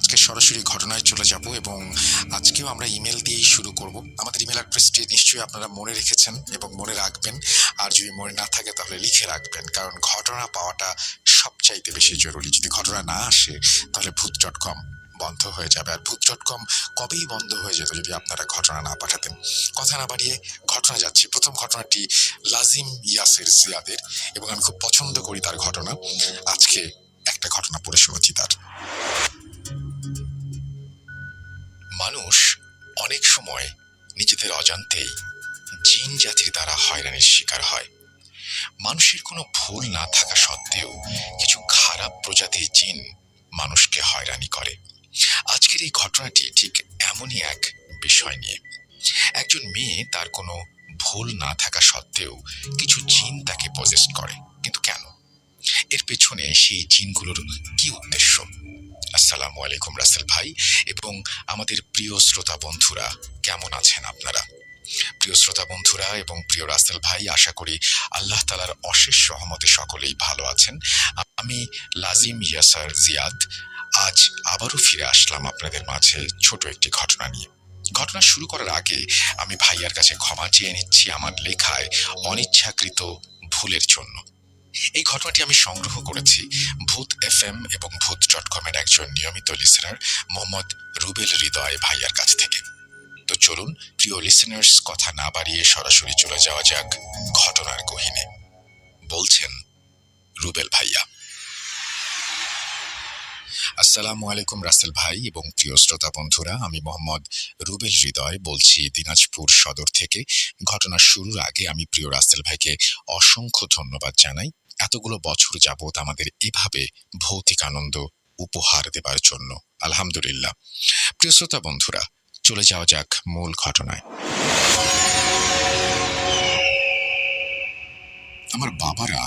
আজকে সরাসরি ঘটনায় চলে যাব এবং আজকেও আমরা ইমেল দিয়েই শুরু করব। আমাদের ইমেল অ্যাড্রেসটি নিশ্চয়ই আপনারা মনে রেখেছেন এবং মনে রাখবেন। আর যদি মনে না থাকে তাহলে লিখে রাখবেন, কারণ ঘটনা পাওয়াটা সবচাইতে বেশি জরুরি। যদি ঘটনা না আসে তাহলে ভূত.com বন্ধ হয়ে যাবে। আর ভূত.com কবেই বন্ধ হয়ে যেত যদি আপনারা ঘটনা না পাঠাতেন। কথা না বাড়িয়ে ঘটনা যাচ্ছি। প্রথম ঘটনাটি লাজিম ইয়াসের জিয়াদের, এবং আমি খুব পছন্দ করি তার ঘটনা। আজকে একটা ঘটনা পড়ে শোনাচ্ছি তার। মানুষ অনেক সময় নিজেদের অজান্তেই জিন জাতির দ্বারা হয়রানির শিকার হয়। মানুষের কোনো ভুল না থাকা সত্ত্বেও কিছু খারাপ প্রজাতির জিন মানুষকে হয়রানি করে। আজকের এই ঘটনাটি ঠিক এমনই এক বিষয় নিয়ে। একজন মেয়ে তার কোনো ভুল না থাকা সত্ত্বেও কিছু জিন তাকে পজেস্ট করে, কিন্তু কেন? এর পেছনে সেই জিনগুলোর কি উদ্দেশ্য? আসসালামু আলাইকুম রাসেল ভাই এবং আমাদের প্রিয় শ্রোতা বন্ধুরা, কেমন আছেন আপনারা? প্রিয় শ্রোতা বন্ধুরা এবং প্রিয় রাসেল ভাই, আশা করি আল্লাহ তাআলার অশেষ রহমতে সকলেই ভালো আছেন। আমি লাজিম ইয়াসার জিয়াদ আজ আবারও ফিরে আসলাম আপনাদের মাঝে ছোট একটি ঘটনা নিয়ে। ঘটনা শুরু করার আগে আমি ভাইয়ার কাছে ক্ষমা চেয়ে নিচ্ছি আমার লেখায় অনিচ্ছাকৃত ভুলের জন্য। এই ঘটনাটি আমি সংগ্রহ করেছি ভূত FM এবং ভূত.com এর একজন নিয়মিত লিসেনার মোহাম্মদ রুবেল হৃদয় ভাইয়ার কাছ থেকে। তো চলুন প্রিয় লিসেনার্স, কথা না বাড়িয়ে সরাসরি চলে যাওয়া যাক ঘটনার গহীনে। বলছেন রুবেল ভাইয়া। আসসালামু আলাইকুম রাসেল ভাই এবং প্রিয় শ্রোতা বন্ধুরা, আমি মোহাম্মদ রুবেল হৃদয় বলছি দিনাজপুর সদর থেকে। ঘটনা শুরুর আগে আমি প্রিয় রাসেল ভাইকে অসংখ্য ধন্যবাদ জানাই এতগুলো বছর যাবত আমাদের এভাবে ভৌতিক আনন্দ উপহার দেবার জন্য। আলহামদুলিল্লাহ। প্রিয় শ্রোতা বন্ধুরা, চলে যাওয়া যাক মূল ঘটনায়। আমার বাবারা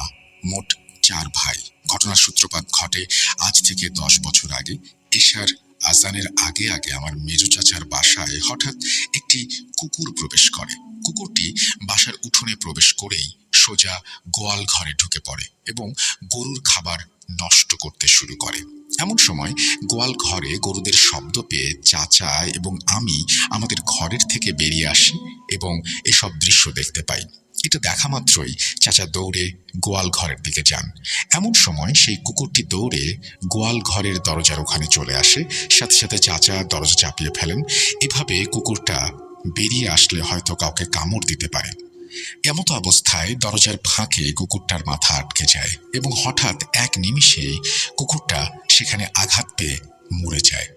মোট 4 ভাই। ঘটনার সূত্রপাত ঘটে আজ থেকে 10 বছর আগে। এশার আজানের আগে আগে আমার মেজো চাচার বাসায় হঠাৎ একটি কুকুর প্রবেশ করে। কুকুরটি বাসার উঠোনে প্রবেশ করেই সোজা গোয়াল ঘরে ঢুকে পড়ে এবং গরুর খাবার নষ্ট করতে শুরু করে। এমন সময় গোয়াল ঘরে গরুদের শব্দ পেয়ে চাচা এবং আমি আমাদের ঘরের থেকে বেরিয়ে আসি এবং এসব দৃশ্য দেখতে পাই। এটা দেখা মাত্রই চাচা দৌড়ে গোয়াল ঘরের দিকে যান। এমন সময় সেই কুকুরটি দৌড়ে গোয়াল ঘরের দরজার ওখানে চলে আসে। সাথে সাথে চাচা দরজা চাপিয়ে ফেলেন। এভাবে কুকুরটা বেরিয়ে আসলে হয়তো কাউকে কামড় দিতে পারে। এমতো অবস্থায় দরজার ফাঁকে কুকুরটার মাথা আটকে যায় এবং হঠাৎ এক নিমিষে কুকুরটা সেখানে আঘাত পেয়ে মরে যায়।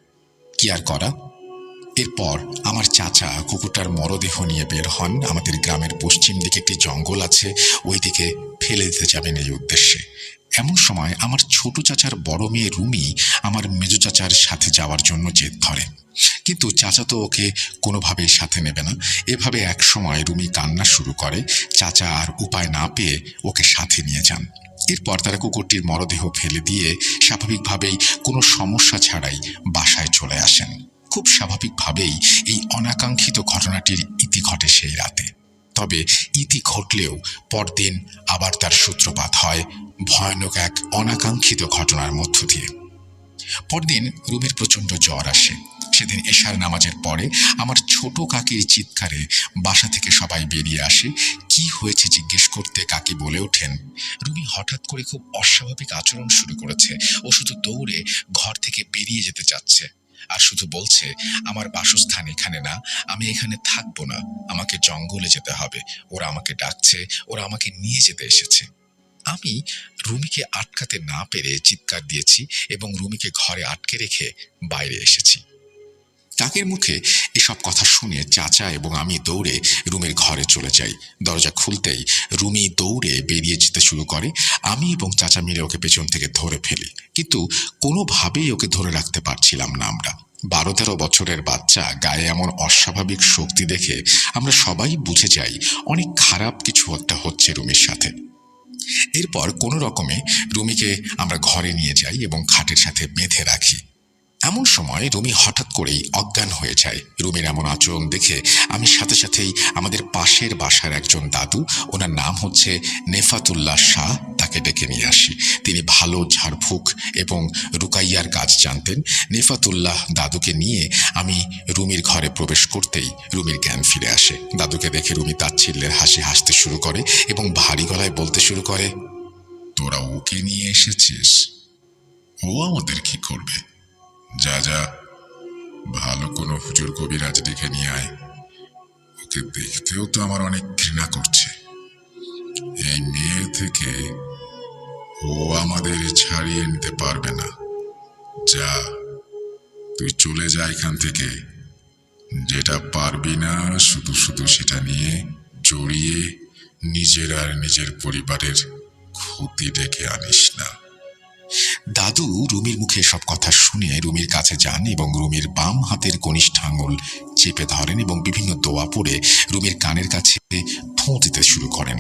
কি আর করা? এরপর আমার চাচা কুকুরটার মরদেহ নিয়ে বের হন। আমাদের গ্রামের পশ্চিম দিকে একটি জঙ্গল আছে, ওই দিকে ফেলে দিতে যাবেন এই উদ্দেশ্যে। এমন সময় আমার ছোট চাচার বড় মেয়ে রুমি আমার মেজো চাচার সাথে যাওয়ার জন্য জেদ ধরে, কিন্তু চাচা তো ওকে কোনোভাবেই সাথে নেবে না। এভাবে এক সময় রুমি কান্না শুরু করে। চাচা আর উপায় না পেয়ে ওকে সাথে নিয়ে যান। এরপর তারা কুকুরটির মরদেহ ফেলে দিয়ে স্বাভাবিকভাবেই কোনো সমস্যা ছাড়াই বাসায় চলে আসেন। খুব স্বাভাবিকভাবেই এই অনাকাঙ্ক্ষিত ঘটনাটির ইতি ঘটে সেই রাতে। তবে ইতি ঘটলেও পরদিন আবার তার সূত্রপাত হয় ভয়ানক এক অনাকাঙ্ক্ষিত ঘটনার মধ্য দিয়ে। পরদিন রুমির প্রচণ্ড জ্বর আসে। সেদিন এশার নামাজের পরে আমার ছোট কাকির চিৎকারে বাসা থেকে সবাই বেরিয়ে আসে। কি হয়েছে জিজ্ঞেস করতে কাকি বলে ওঠেন, রুমি হঠাৎ করে খুব অস্বাভাবিক আচরণ শুরু করেছে। ও শুধু দৌড়ে ঘর থেকে বেরিয়ে যেতে চাচ্ছে আর শুধু বলছে, আমার বাসস্থান এখানে না, আমি এখানে থাকবো না, আমাকে জঙ্গলে যেতে হবে, ওরা আমাকে ডাকছে, ওরা আমাকে নিয়ে যেতে এসেছে। আমি রুমিকে আটকাতে না পেরে চিৎকার দিয়েছি এবং রুমিকে ঘরে আটকে রেখে বাইরে এসেছি। কাকের মুখে এসব কথা শুনে চাচা এবং আমি দৌড়ে রুমের ঘরে চলে যাই। দরজা খুলতেই রুমি দৌড়ে বেরিয়ে যেতে শুরু করে। আমি এবং চাচা মিলে ওকে পেছন থেকে ধরে ফেলি, কিন্তু কোনোভাবেই ওকে ধরে রাখতে পারছিলাম না আমরা। 12-13 বছরের বাচ্চা গায়ে এমন অস্বাভাবিক শক্তি দেখে আমরা সবাই বুঝে যাই অনেক খারাপ কিছু একটা হচ্ছে রুমির সাথে। এরপর কোনো রকমে রুমিকে আমরা ঘরে নিয়ে যাই এবং খাটের সাথে বেঁধে রাখি। এমন সময় রুমি হঠাৎ করেই অজ্ঞান হয়ে যায়। রুমির এমন আচরণ দেখে আমি সাথে সাথেই আমাদের পাশের বাসার একজন দাদু, ওনার নাম হচ্ছে নেফাতুল্লাহ শাহ, তাকে ডেকে নিয়ে আসি। তিনি ভালো ঝাড়ফুঁক এবং রুকাইয়ার কাজ জানতেন। নেফাতুল্লাহ দাদুকে নিয়ে আমি রুমির ঘরে প্রবেশ করতেই রুমির জ্ঞান ফিরে আসে। দাদুকে দেখে রুমি তাচ্ছিল্যের হাসি হাসতে শুরু করে এবং ভারী গলায় বলতে শুরু করে, তোরা ওকে নিয়ে এসেছিস? ও আমাদের কি করবে? যা যা, ভালো কোনো হুজুর কবিরাজ ডেকে নিয়ে আয়। ওকে দেখতেও তো আমার অনেক ঘৃণা করছে। এই মেয়ে থেকে ও আমাদের ছাড়িয়ে নিতে পারবে না। যা, তুই চলে যা এখান থেকে। যেটা পারবি না শুধু শুধু সেটা নিয়ে জড়িয়ে নিজের আর নিজের পরিবারের ক্ষতি ডেকে আনিস না। দাদু রুমির মুখে সব কথা শুনে রুমির কাছে যান এবং রুমির বাম হাতের কনিষ্ঠ আঙুল চেপে ধরেন এবং বিভিন্ন দোয়া পড়ে রুমির কানের কাছে ফোঁ দিতে শুরু করেন।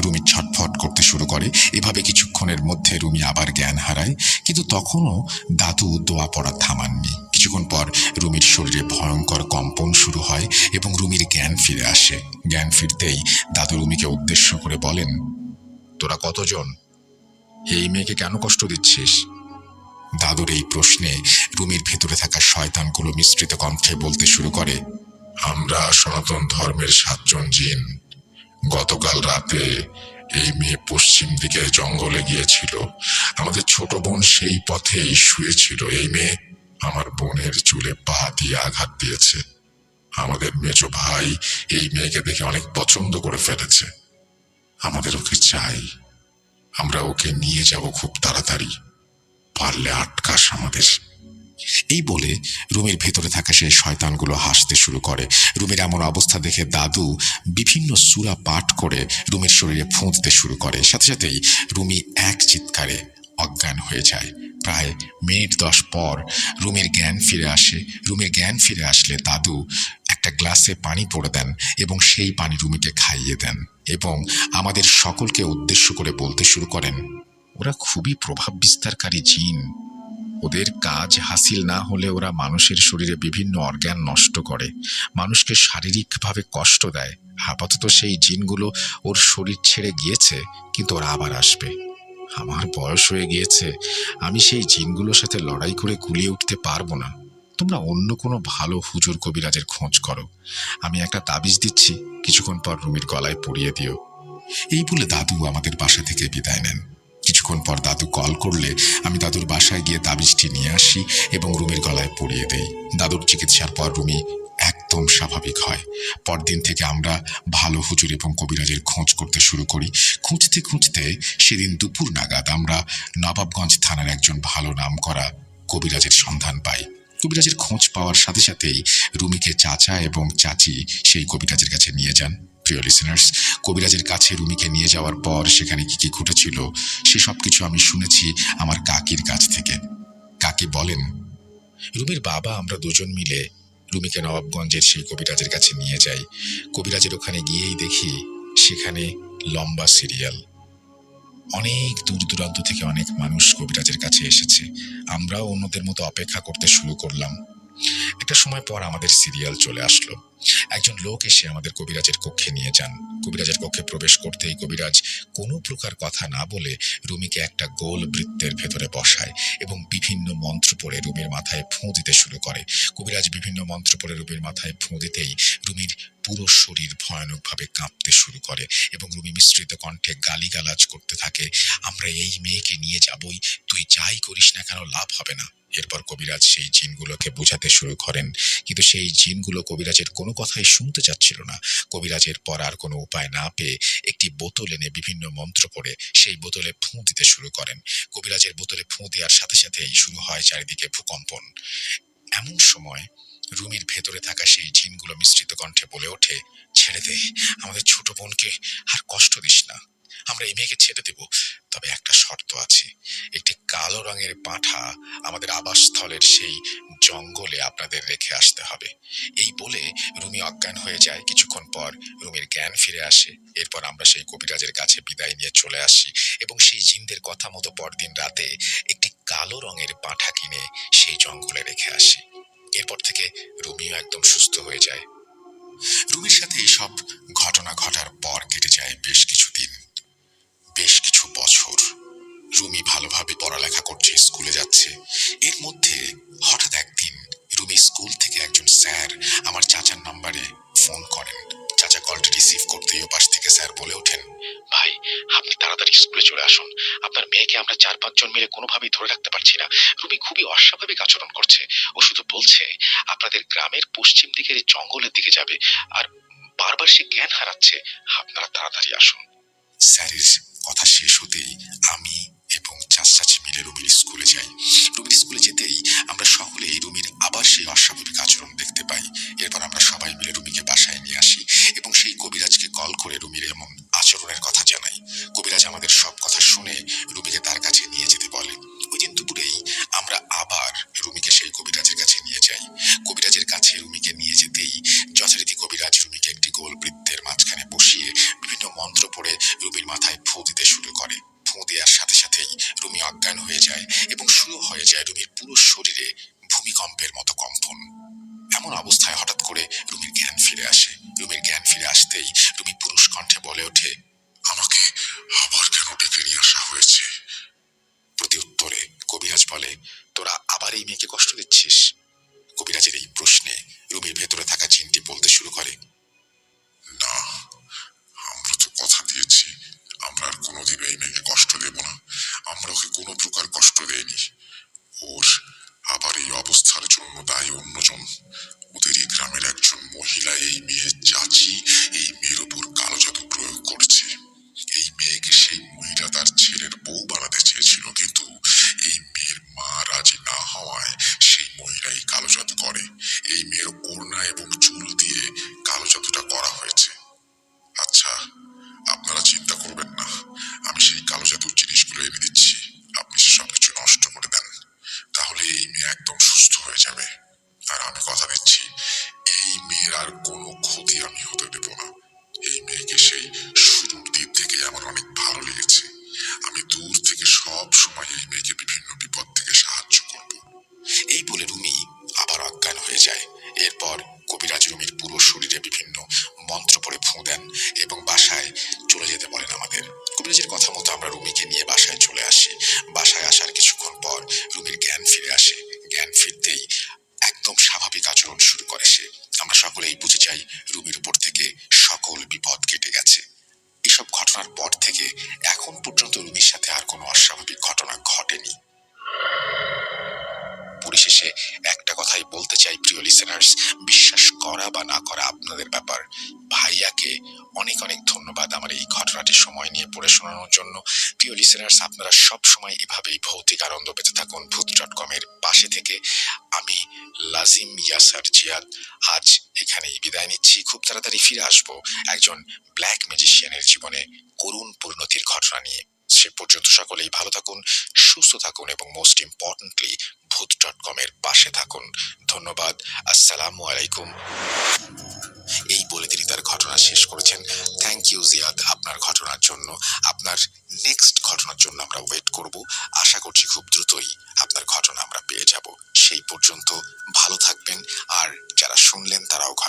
রুমি ছটফট করতে শুরু করে। এভাবে কিছুক্ষণের মধ্যে রুমি আবার জ্ঞান হারায়, কিন্তু তখনও দাদু দোয়া পড়া থামাননি। কিছুক্ষণ পর রুমির শরীরে ভয়ঙ্কর কম্পন শুরু হয় এবং রুমির জ্ঞান ফিরে আসে। জ্ঞান ফিরতেই দাদু রুমিকে উদ্দেশ্য করে বলেন, তোরা কতজন? এই মেয়েকে কেন কষ্ট দিচ্ছিস? দাদুর এই প্রশ্নে রুমির ভেতরে থাকা শয়তানগুলো মিশ্রিত কণ্ঠে বলতে শুরু করে, আমরা সনাতন ধর্মের 7 জন জিন। গতকাল রাতে এই মেয়ে পশ্চিম দিকে জঙ্গলে গিয়েছিল। আমাদের ছোট বোন সেই পথেই শুয়েছিল। এই মেয়ে আমার বোনের চুলে পা দিয়ে আঘাত দিয়েছে। আমাদের মেজো ভাই এই মেয়েকে দেখে অনেক পছন্দ করে ফেলেছে। আমাদের ওকে চাই। আমরা ওকে নিয়ে যাব খুব তাড়াতাড়ি। পারলে আটকাস আমাদের। এই বলে রুমের ভেতরে থাকা সেই শয়তানগুলো হাসতে শুরু করে। রুমের এমন অবস্থা দেখে দাদু বিভিন্ন সূরা পাঠ করে রুমের শরীরে ফোঁ দিতে শুরু করে। সাথে সাথেই রুমি এক চিৎকারে অজ্ঞান হয়ে যায়। প্রায় মিনিট 10 পর রুমের জ্ঞান ফিরে আসে। রুমের জ্ঞান ফিরে আসলে দাদু একটা গ্লাসে পানি পড়ে দেন এবং সেই পানি রুমিকে খাইয়ে দেন এবং আমাদের সকলকে উদ্দেশ্য করে বলতে শুরু করেন, ওরা খুবই প্রভাব বিস্তারকারী জিন। ওদের কাজ হাসিল না হলে ওরা মানুষের শরীরে বিভিন্ন অর্গান নষ্ট করে, মানুষকে শারীরিকভাবে কষ্ট দেয়। আপাতত সেই জিনগুলো ওর শরীর ছেড়ে গিয়েছে, কিন্তু ওরা আবার আসবে। আমার বয়স হয়ে গিয়েছে, আমি সেই জিনগুলোর সাথে লড়াই করে কুলিয়ে উঠতে পারবো না। তোমরা অন্য কোনো ভালো হুজুর কবিরাজের খোঁজ করো। আমি একটা তাবিজ দিচ্ছি, কিছুক্ষণ পর রুমির গলায় পরিয়ে দিও। এই বলে দাদু আমাদের বাসা থেকে বিদায় নেন। কিছুক্ষণ পর দাদু কল করলে আমি দাদুর বাসায় গিয়ে তাবিজটি নিয়ে আসি এবং রুমির গলায় পরিয়ে দেই। দাদুর চিকিৎসার পর রুমি একদম স্বাভাবিক হয়। পরদিন থেকে আমরা ভালো হুজুর এবং কবিরাজের খোঁজ করতে শুরু করি। খুঁজতে খুঁজতে সেদিন দুপুর নাগাদ আমরা নবাবগঞ্জ থানার একজন ভালো নামকরা কবিরাজের সন্ধান পাই। কবিরাজের খোঁজ পাওয়ার সাথে সাথেই রুমিকে চাচা এবং চাচি সেই কবিরাজের কাছে নিয়ে যান। প্রিয় লিসেনার্স, কবিরাজের কাছে রুমিকে নিয়ে যাওয়ার পর সেখানে কি কি ঘটেছিল সেসব কিছু আমি শুনেছি আমার কাকির কাছ থেকে। কাকি বলেন, রুমির বাবা আমরা দুজন মিলে রুমিকে নবাবগঞ্জের সেই কবিরাজের কাছে নিয়ে যাই। কবিরাজের ওখানে গিয়েই দেখি সেখানে লম্বা সিরিয়াল। অনেক দূর দূরান্ত থেকে অনেক মানুষ কবিরাজের কাছে এসেছে। আমরাও অন্যদের মতো অপেক্ষা করতে শুরু করলাম। একটা সময় পর আমাদের সিরিয়াল চলে আসলো। একজন লোক এসে আমাদের কবিরাজের কক্ষে নিয়ে যান। কবিরাজের কক্ষে প্রবেশ করতেই কবিরাজ কোনো প্রকার কথা না বলে রুমিকে একটা গোল বৃত্তের ভেতরে বসায় এবং বিভিন্ন মন্ত্র পড়ে রুমির মাথায় ফোঁ দিতে শুরু করে। কবিরাজ বিভিন্ন মন্ত্র পড়ে রুমির মাথায় ফোঁ দিতেই রুমির পুরো শরীর ভয়ানকভাবে কাঁপতে শুরু করে এবং রুমি মিশ্রিত কণ্ঠে গালিগালাজ করতে থাকে, আমরা এই মেয়েকে নিয়ে যাবই, তুই যাই করিস না কেন লাভ হবে না। এরপর কবিরাজ সেই জিনগুলোকে বোঝাতে শুরু করেন, কিন্তু সেই জিনগুলো কবিরাজের কোনো কথাই শুনতে চাচ্ছিল না। কবিরাজের পর আর কোনো উপায় না পেয়ে একটি বোতল এনে বিভিন্ন মন্ত্র পড়ে সেই বোতলে ফোঁ দিতে শুরু করেন। কবিরাজের বোতলে ফোঁ দেওয়ার সাথে সাথেই শুরু হয় চারিদিকে ভূকম্পন। এমন সময় রুমির ভেতরে থাকা সেই জিনগুলো মিশ্রিত কণ্ঠে বলে ওঠে, ছেড়ে দে, আমাদের ছোট বোনকে আর কষ্ট দিস না। আমরা এই মেয়েকে ছেড়ে দেব, তবে একটা শর্ত আছে। একটি কালো রঙের পাঁঠা আমাদের আবাসস্থলের সেই জঙ্গলে আপনাদের রেখে আসতে হবে। এই বলে রুমি অজ্ঞান হয়ে যায়। কিছুক্ষণ পর রুমির জ্ঞান ফিরে আসে। এরপর আমরা সেই কবিরাজের কাছে বিদায় নিয়ে চলে আসি এবং সেই জিনদের কথা মতো পরদিন রাতে একটি কালো রঙের পাঁঠা কিনে সেই জঙ্গলে রেখে আসি। এরপর থেকে রুমিও একদম সুস্থ হয়ে যায়। রুমির সাথে এইসব ঘটনা ঘটার পর কেটে যায় বেশ কিছুদিন, বেশ কিছু বছর। রুমি ভালোভাবে পড়ালেখা করছে, স্কুলে যাচ্ছে। এর মধ্যে হঠাৎ একদিন রুমি স্কুল থেকে একজন স্যার আমার চাচার নাম্বারে ফোন করেন। চাচা কলটি রিসিভ করতেই ওপাশ থেকে স্যার বলে ওঠেন, ভাই, আপনি তাড়াতাড়ি স্কুলে চলে আসুন। আপনার মেয়েকে আমরা 4-5 জন মিলে কোনোভাবেই ধরে রাখতে পারছি না। রুমি খুবই অস্বাভাবিক আচরণ করছে। ও শুধু বলছে আপনাদের গ্রামের পশ্চিম দিকের জঙ্গলের দিকে যাবে, আর বারবার সে জ্ঞান হারাচ্ছে। আপনারা তাড়াতাড়ি আসুন। স্যারের কথা শেষ হতেই আমি এবং চাচি মিলে রুমির স্কুলে যাই। রুমির স্কুলে যেতেই আমরা সকলেই রুমির আবার সেই অস্বাভাবিক আচরণ দেখতে পাই। এরপর আমরা সবাই মিলে রুমিকে বাসায় নিয়ে আসি এবং সেই কবিরাজকে কল করে রুমির এমন আচরণের কথা জানাই। কবিরাজ আমাদের সব কথা শুনে রুমিকে তার কাছে নিয়ে যেতে বলে। ওই দিন দুপুরেই আমরা আবার রুমিকে সেই কবিরাজের কাছে নিয়ে যাই। কবিরাজের কাছে রুমিকে নিয়ে যেতেই যথারীতি কবিরাজ রুমিকে একটি গোল বৃত্তের মাঝখানে বসিয়ে বিভিন্ন মন্ত্র পড়ে রুমির মাথায় ফু দিতে শুরু করে। ফু দেওয়ার সাথে সাথেই রুমি অজ্ঞান হয়ে যায় এবং শুরু হয়ে যায় রুমির পুরো শরীরে ভূমিকম্পের মতো কম্পন। এমন অবস্থায় হঠাৎ করে রুমির জ্ঞান ফিরে আসে। রুমির জ্ঞান ফিরে আসতেই রুমি পুরুষ কণ্ঠে বলে ওঠে, আমাকে আবার কেন ডেকে নিয়ে আসা হয়েছে? প্রতি উত্তরে কবিরাজ বলে, তোরা আবার এই মেয়েকে কষ্ট দিচ্ছিস? কবিরাজের এই প্রশ্নে রুমির ভেতরে থাকা জিনটি বলতে শুরু করে, না, আমরা তো কথা দিয়েছি আমরা আর কোনোদিন এই মেয়েকে কষ্ট দেব না। আমরা ওকে কোনো প্রকার কষ্ট দেইনি। ওর আবার এই অবস্থার জন্য দায়ী অন্যজন। ওদের এই গ্রামের একজন মহিলা এই মেয়ের চাচি এই মেয়ের উপর কালো জাদু প্রয়োগ করছে। এই মেয়েকে সেই মহিলা তার ছেলের বউ বানাতে চেয়েছিল, কিন্তু এই মেয়ের মা রাজি না হওয়ায় সেই মহিলা এই কালো জাদু করে। এই মেয়ের ওড়না এবং চুল দিয়ে কালো জাদুটা করা হয়েছে। আচ্ছা, আপনারা চিন্তা করবেন না, আমি সেই কালো জাদুর জিনিসগুলো এনে দিচ্ছি। আপনি সবকিছু নষ্ট করে দেন, তাহলে এই মেয়ে একদম সুস্থ হয়ে যাবে। আর আমি কথা দিচ্ছি, এই মেয়ের আর কোনো ক্ষতি আমি হতে দেব না। এই মেয়েকে সেই শুরুর দিক থেকে আমার অনেক ভালো লেগেছে। আমি দূর থেকে সব সময় এই মেয়েকে বিভিন্ন বিপদ থেকে সাহায্য করব। এই বলে রুমি আবার অজ্ঞান হয়ে যায়। এরপর কবিরাজ রুমির পুরো শরীরে বিভিন্ন মন্ত্র পড়ে ফু দেন এবং বাসায় চলে যেতে বলেন আমাদের। কবিরাজের কথা মতো আমরা রুমিকে নিয়ে বাসায় চলে আসি। বাসায় আসার কিছুক্ষণ পর রুমির জ্ঞান ফিরে আসে। জ্ঞান ফিরতেই একদম স্বাভাবিক আচরণ শুরু করে সে। আমরা সকলেই বুঝে যাই রুমির উপর থেকে সকল বিপদ কেটে গেছে। এসব ঘটনার পর থেকে এখন পর্যন্ত রুমির সাথে আর কোনো অস্বাভাবিক ঘটনা ঘটেনি। পরিশেষে একটা কথাই বলতে চাই, প্রিয় লিসেনার্স, বিশ্বাস করা বা না করা আপনাদের ব্যাপার। ভাইয়াকে অনেক অনেক ধন্যবাদ আমার এই ঘটনাটি সময় নিয়ে পড়ে শোনানোর জন্য। প্রিয় লিসেনার্স, আপনারা সব সময় এভাবেই ভৌতিক আনন্দ পেতে থাকুন ভূত.com এর পাশে থেকে। আমি লাজিম ইয়াসার জিয়াদ আজ এখানেই বিদায় নিচ্ছি। খুব তাড়াতাড়ি ফিরে আসবো একজন ব্ল্যাক ম্যাজিশিয়ানের জীবনে করুণ পরিণতির ঘটনা নিয়ে। সে পর্যন্ত সকলেই ভালো থাকুন, সুস্থ থাকুন এবং মোস্ট ইম্পর্টেন্টলি ভূত.com এর পাশে থাকুন। ধন্যবাদ। আসসালামু আলাইকুম। এই বলে তিনি তার ঘটনা শেষ করেছেন। থ্যাংক ইউ জিয়াদ আপনার ঘটনার জন্য। আপনার নেক্সট ঘটনার জন্য আমরা ওয়েট করব। আশা করছি খুব দ্রুতই আপনার ঘটনা আমরা পেয়ে যাব। সেই পর্যন্ত ভালো থাকবেন। আর যারা শুনলেন তারাও ঘটনা